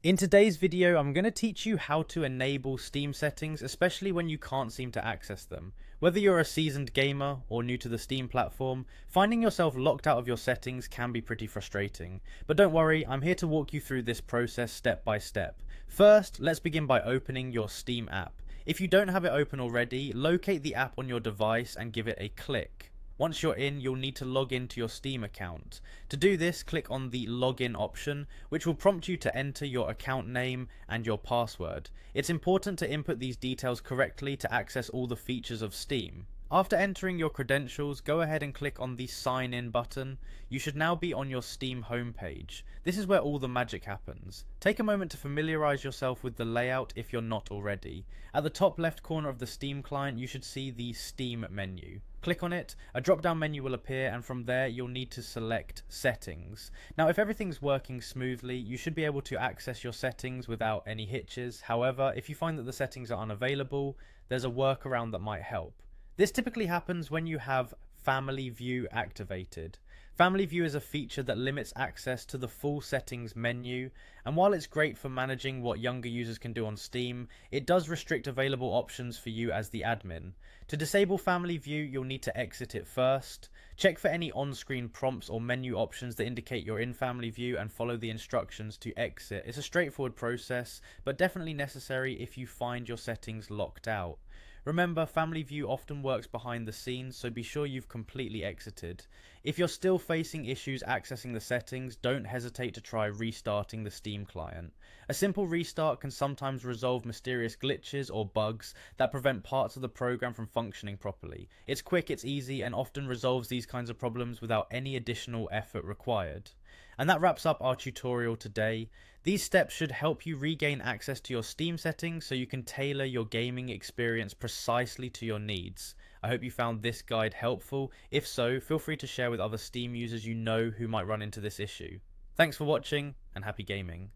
In today's video, I'm going to teach you how to enable Steam settings, especially when you can't seem to access them. Whether you're a seasoned gamer or new to the Steam platform, finding yourself locked out of your settings can be pretty frustrating. But don't worry, I'm here to walk you through this process step by step. First, let's begin by opening your Steam app. If you don't have it open already, locate the app on your device and give it a click. Once you're in, you'll need to log into your Steam account. To do this, click on the login option, which will prompt you to enter your account name and your password. It's important to input these details correctly to access all the features of Steam. After entering your credentials, go ahead and click on the sign in button. You should now be on your Steam homepage. This is where all the magic happens. Take a moment to familiarize yourself with the layout if you're not already. At the top left corner of the Steam client, you should see the Steam menu. Click on it, a drop down menu will appear, and from there you'll need to select settings. Now if everything's working smoothly, you should be able to access your settings without any hitches. However, if you find that the settings are unavailable, there's a workaround that might help. This typically happens when you have Family View activated. Family View is a feature that limits access to the full settings menu, and while it's great for managing what younger users can do on Steam, it does restrict available options for you as the admin. To disable Family View, you'll need to exit it first. Check for any on-screen prompts or menu options that indicate you're in Family View and follow the instructions to exit. It's a straightforward process, but definitely necessary if you find your settings locked out. Remember, Family View often works behind the scenes, so be sure you've completely exited. If you're still facing issues accessing the settings, don't hesitate to try restarting the Steam client. A simple restart can sometimes resolve mysterious glitches or bugs that prevent parts of the program from functioning properly. It's quick, it's easy, and often resolves these kinds of problems without any additional effort required. And that wraps up our tutorial today. These steps should help you regain access to your Steam settings so you can tailor your gaming experience precisely to your needs. I hope you found this guide helpful. If so, feel free to share with other Steam users you know who might run into this issue. Thanks for watching, and happy gaming.